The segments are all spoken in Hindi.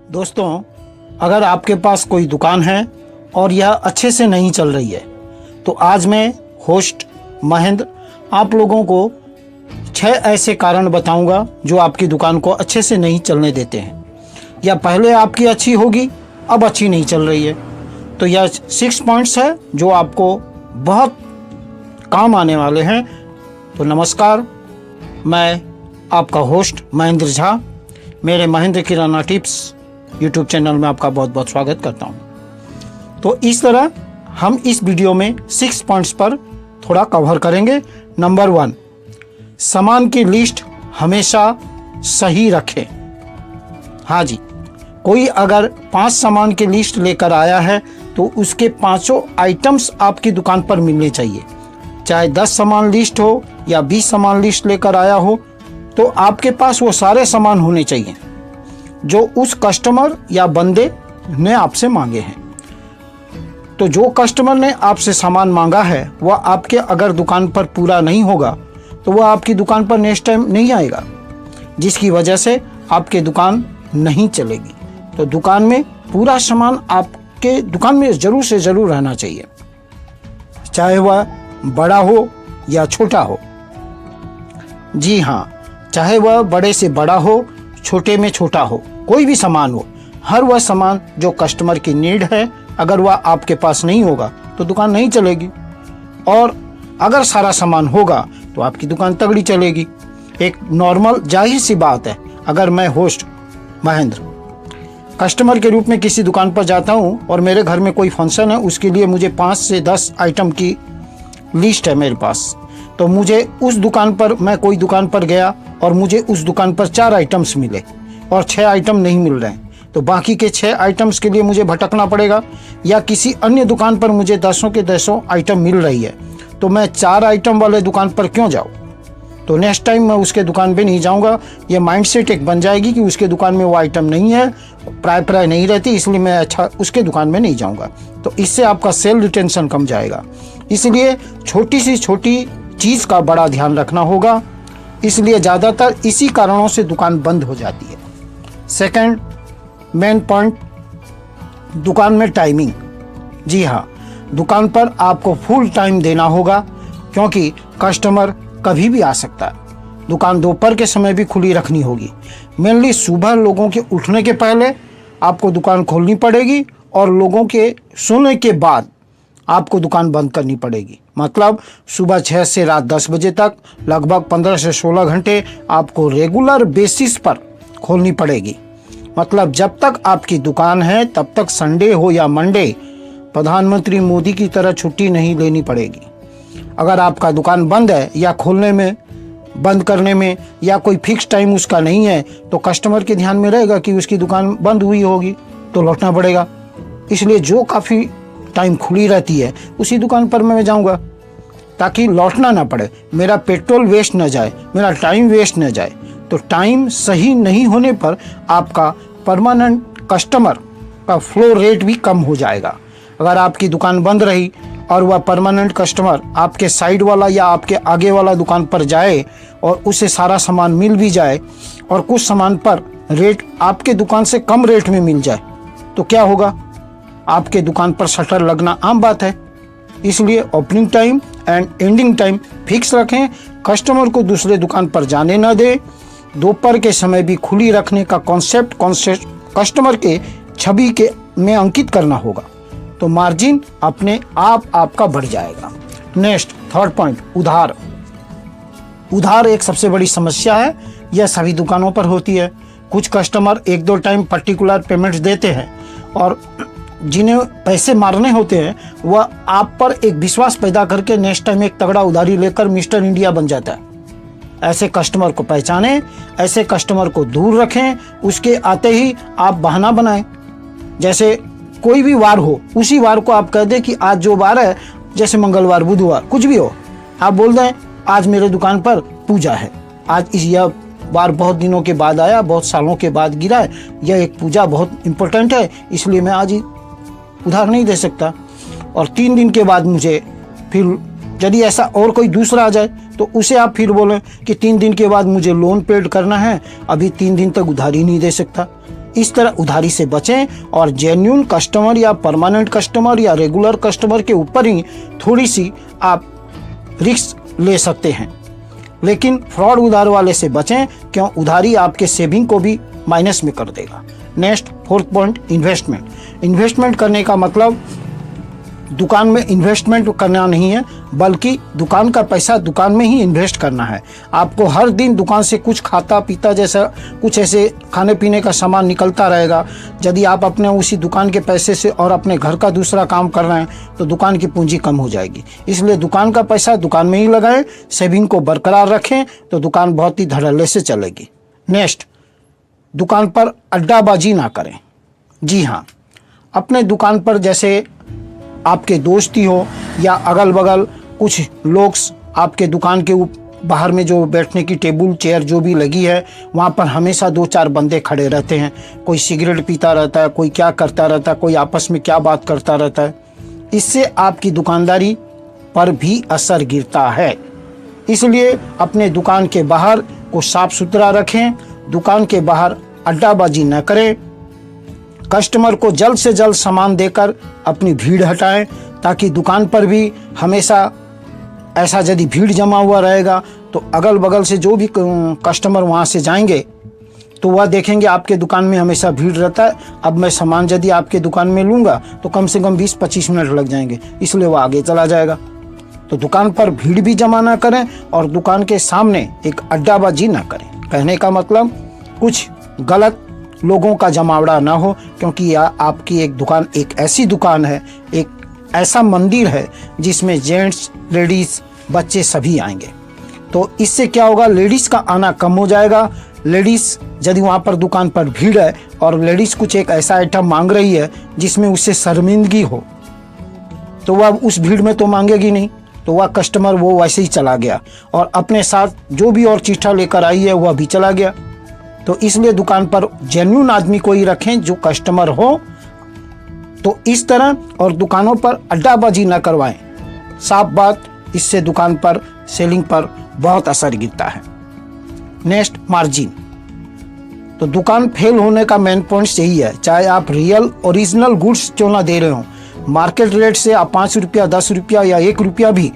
दोस्तों, अगर आपके पास कोई दुकान है और यह अच्छे से नहीं चल रही है तो आज मैं होस्ट महेंद्र आप लोगों को 6 ऐसे कारण बताऊंगा जो आपकी दुकान को अच्छे से नहीं चलने देते हैं, या पहले आपकी अच्छी होगी अब अच्छी नहीं चल रही है। तो यह 6 पॉइंट्स है जो आपको बहुत काम आने वाले हैं। तो नमस्कार, मैं आपका होस्ट महेंद्र झा, मेरे महेंद्र किराना टिप्स यूट्यूब चैनल में आपका बहुत बहुत स्वागत करता हूं। तो इस तरह हम इस वीडियो में 6 पॉइंट्स पर थोड़ा कवर करेंगे। नंबर 1, सामान की लिस्ट हमेशा सही रखें। हाँ जी, कोई अगर 5 सामान की लिस्ट लेकर आया है तो उसके 5 आइटम्स आपकी दुकान पर मिलने चाहिए। चाहे 10 सामान लिस्ट हो या 20 सामान लिस्ट लेकर आया हो, तो आपके पास वो सारे सामान होने चाहिए जो उस कस्टमर या बंदे ने आपसे मांगे हैं। तो जो कस्टमर ने आपसे सामान मांगा है वह आपके अगर दुकान पर पूरा नहीं होगा तो वह आपकी दुकान पर नेक्स्ट टाइम नहीं आएगा, जिसकी वजह से आपकी दुकान नहीं चलेगी। तो दुकान में पूरा सामान आपके दुकान में ज़रूर से ज़रूर रहना चाहिए, चाहे वह बड़ा हो या छोटा हो। जी हाँ, चाहे वह बड़े से बड़ा हो, छोटे में छोटा हो, कोई भी सामान हो, हर वह सामान जो कस्टमर की नीड है अगर वह आपके पास नहीं होगा तो दुकान नहीं चलेगी, और अगर सारा सामान होगा तो आपकी दुकान तगड़ी चलेगी। एक नॉर्मल जाहिर सी बात है, अगर मैं होस्ट महेंद्र कस्टमर के रूप में किसी दुकान पर जाता हूं और मेरे घर में कोई फंक्शन है, उसके लिए मुझे 5 से 10 आइटम की लिस्ट है मेरे पास, तो मुझे उस दुकान पर, मैं कोई दुकान पर गया और मुझे उस दुकान पर 4 आइटम्स मिले और 6 आइटम नहीं मिल रहे हैं, तो बाकी के 6 आइटम्स के लिए मुझे भटकना पड़ेगा, या किसी अन्य दुकान पर मुझे 10 के 10 आइटम मिल रही है तो मैं 4 आइटम वाले दुकान पर क्यों जाऊँ। तो नेक्स्ट टाइम मैं उसके दुकान पे नहीं जाऊँगा। ये माइंडसेट एक बन जाएगी कि उसके दुकान में वो आइटम नहीं है, प्राय नहीं रहती, इसलिए मैं उसके दुकान में नहीं जाऊँगा। तो इससे आपका सेल रिटेंशन कम जाएगा। इसलिए छोटी सी छोटी चीज़ का बड़ा ध्यान रखना होगा, इसलिए ज़्यादातर इसी कारणों से दुकान बंद हो जाती है। सेकंड मेन पॉइंट, दुकान में टाइमिंग। जी हाँ, दुकान पर आपको फुल टाइम देना होगा, क्योंकि कस्टमर कभी भी आ सकता है। दुकान दोपहर के समय भी खुली रखनी होगी। मेनली सुबह लोगों के उठने के पहले आपको दुकान खोलनी पड़ेगी और लोगों के सोने के बाद आपको दुकान बंद करनी पड़ेगी। मतलब सुबह 6 से रात 10 बजे तक लगभग 15 से 16 घंटे आपको रेगुलर बेसिस पर खोलनी पड़ेगी। मतलब जब तक आपकी दुकान है तब तक संडे हो या मंडे प्रधानमंत्री मोदी की तरह छुट्टी नहीं लेनी पड़ेगी। अगर आपका दुकान बंद है या खोलने में, बंद करने में, या कोई फिक्स टाइम उसका नहीं है, तो कस्टमर के ध्यान में रहेगा कि उसकी दुकान बंद हुई होगी तो लौटना पड़ेगा। इसलिए जो काफ़ी टाइम खुली रहती है उसी दुकान पर मैं जाऊंगा, ताकि लौटना ना पड़े, मेरा पेट्रोल वेस्ट न जाए, मेरा टाइम वेस्ट न जाए। तो टाइम सही नहीं होने पर आपका परमानेंट कस्टमर का फ्लो रेट भी कम हो जाएगा। अगर आपकी दुकान बंद रही और वह परमानेंट कस्टमर आपके साइड वाला या आपके आगे वाला दुकान पर जाए और उसे सारा सामान मिल भी जाए और कुछ सामान पर रेट आपके दुकान से कम रेट में मिल जाए, तो क्या होगा? आपके दुकान पर शटर लगना आम बात है। इसलिए opening time and ending time fix रखें, कस्टमर को दूसरे दुकान पर जाने न दें। दोपहर के समय भी खुली रखने का कॉन्सेप्ट कस्टमर के छवि के में अंकित करना होगा, तो मार्जिन अपने आप आपका बढ़ जाएगा। नेक्स्ट, थर्ड पॉइंट, उधार। उधार एक सबसे बड़ी समस्या है, यह सभी दुकानों पर होती है। कुछ कस्टमर 1-2 टाइम पर्टिकुलर पेमेंट्स देते हैं और जिन्हें पैसे मारने होते हैं वह आप पर एक विश्वास पैदा करके नेक्स्ट टाइम एक तगड़ा उधारी लेकर मिस्टर इंडिया बन जाता है। ऐसे कस्टमर को पहचानें, ऐसे कस्टमर को दूर रखें। उसके आते ही आप बहाना बनाएं, जैसे कोई भी वार हो उसी वार को आप कह दें कि आज जो वार है, जैसे मंगलवार, बुधवार, कुछ भी हो, आप बोल दें आज मेरे दुकान पर पूजा है, आज यह वार बहुत दिनों के बाद आया, बहुत सालों के बाद गिरा है, यह एक पूजा बहुत इंपॉर्टेंट है, इसलिए मैं आज उधार नहीं दे सकता। और 3 दिन के बाद मुझे फिर यदि ऐसा और कोई दूसरा आ जाए तो उसे आप फिर बोलें कि 3 दिन के बाद मुझे लोन पेड करना है, अभी 3 दिन तक उधारी नहीं दे सकता। इस तरह उधारी से बचें और जेन्युइन कस्टमर या परमानेंट कस्टमर या रेगुलर कस्टमर के ऊपर ही थोड़ी सी आप रिस्क ले सकते हैं, लेकिन फ्रॉड उधार वाले से बचें, क्यों उधारी आपके सेविंग को भी माइनस में कर देगा। Next 4th point, investment. Investment करने का मतलब दुकान में इन्वेस्टमेंट करना नहीं है, बल्कि दुकान का पैसा दुकान में ही इन्वेस्ट करना है। आपको हर दिन दुकान से कुछ खाता पीता जैसा कुछ ऐसे खाने पीने का सामान निकलता रहेगा। यदि आप अपने उसी दुकान के पैसे से और अपने घर का दूसरा काम कर रहे हैं तो दुकान की पूंजी कम हो जाएगी। इसलिए दुकान का पैसा दुकान में ही लगाएं, सेविंग को बरकरार रखें तो दुकान बहुत ही धड़ल्ले से चलेगी। नेक्स्ट, दुकान पर अड्डाबाजी ना करें। जी हाँ, अपने दुकान पर जैसे आपके दोस्ती हो या अगल बगल कुछ लोग आपके दुकान के बाहर में जो बैठने की टेबल चेयर जो भी लगी है वहाँ पर हमेशा 2-4 बंदे खड़े रहते हैं। कोई सिगरेट पीता रहता है, कोई क्या करता रहता है, कोई आपस में क्या बात करता रहता है। इससे आपकी दुकानदारी पर भी असर गिरता है। इसलिए अपने दुकान के बाहर को साफ सुथरा रखें, दुकान के बाहर अड्डाबाजी न करें, कस्टमर को जल्द से जल्द सामान देकर अपनी भीड़ हटाएं, ताकि दुकान पर भी हमेशा ऐसा यदि भीड़ जमा हुआ रहेगा तो अगल बगल से जो भी कस्टमर वहां से जाएंगे तो वह देखेंगे आपके दुकान में हमेशा भीड़ रहता है। अब मैं सामान यदि आपके दुकान में लूँगा तो कम से कम 20-25 मिनट लग जाएंगे, इसलिए वह आगे चला जाएगा। तो दुकान पर भीड़ भी जमा ना करें और दुकान के सामने एक अड्डाबाजी ना करें। कहने का मतलब कुछ गलत लोगों का जमावड़ा ना हो, क्योंकि आपकी एक दुकान एक ऐसी दुकान है, एक ऐसा मंदिर है जिसमें जेंट्स, लेडीज़, बच्चे सभी आएंगे। तो इससे क्या होगा, लेडीज़ का आना कम हो जाएगा। लेडीज़ यदि वहाँ पर दुकान पर भीड़ है और लेडीज़ कुछ एक ऐसा आइटम मांग रही है जिसमें उससे शर्मिंदगी हो तो वह उस भीड़ में तो मांगेगी नहीं, तो वह कस्टमर वो वैसे ही चला गया और अपने साथ जो भी और चिट्ठा लेकर आई है वह भी चला गया। तो इसलिए दुकान पर जेन्युइन आदमी को ही रखें जो कस्टमर हो। तो इस तरह और दुकानों पर अड्डाबाजी न करवाएं। साफ बात, इससे दुकान पर सेलिंग पर बहुत असर गिरता है। Next, margin. तो दुकान फेल होने का मेन पॉइंट यही है, चाहे आप रियल ओरिजिनल गुड्स क्यों ना दे रहे हो, मार्केट रेट से आप 5 रुपया, 10 रुपया या 1 रुपया भी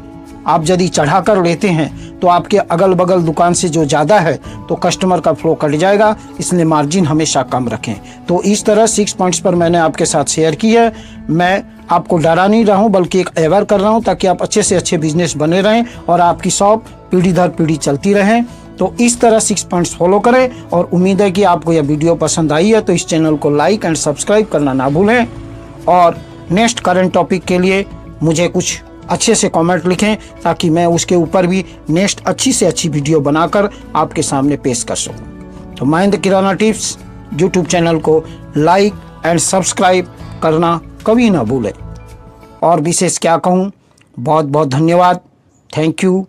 आप यदि चढ़ा कर लेते हैं तो आपके अगल बगल दुकान से जो ज़्यादा है तो कस्टमर का फ्लो कट जाएगा। इसलिए मार्जिन हमेशा कम रखें। तो इस तरह 6 पॉइंट्स पर मैंने आपके साथ शेयर की है। मैं आपको डरा नहीं रहा हूँ, बल्कि एक अवेयर कर रहा हूँ ताकि आप अच्छे से अच्छे बिजनेस बने रहें और आपकी शॉप पीढ़ी दर पीढ़ी चलती रहें। तो इस तरह 6 पॉइंट्स फॉलो करें और उम्मीद है कि आपको यह वीडियो पसंद आई है। तो इस चैनल को लाइक एंड सब्सक्राइब करना ना भूलें और नेक्स्ट करंट टॉपिक के लिए मुझे कुछ अच्छे से कमेंट लिखें ताकि मैं उसके ऊपर भी नेक्स्ट अच्छी से अच्छी वीडियो बनाकर आपके सामने पेश कर सकूं। तो महेंद्र किराना टिप्स यूट्यूब चैनल को लाइक एंड सब्सक्राइब करना कभी ना भूलें। और विशेष क्या कहूँ, बहुत बहुत धन्यवाद। Thank you.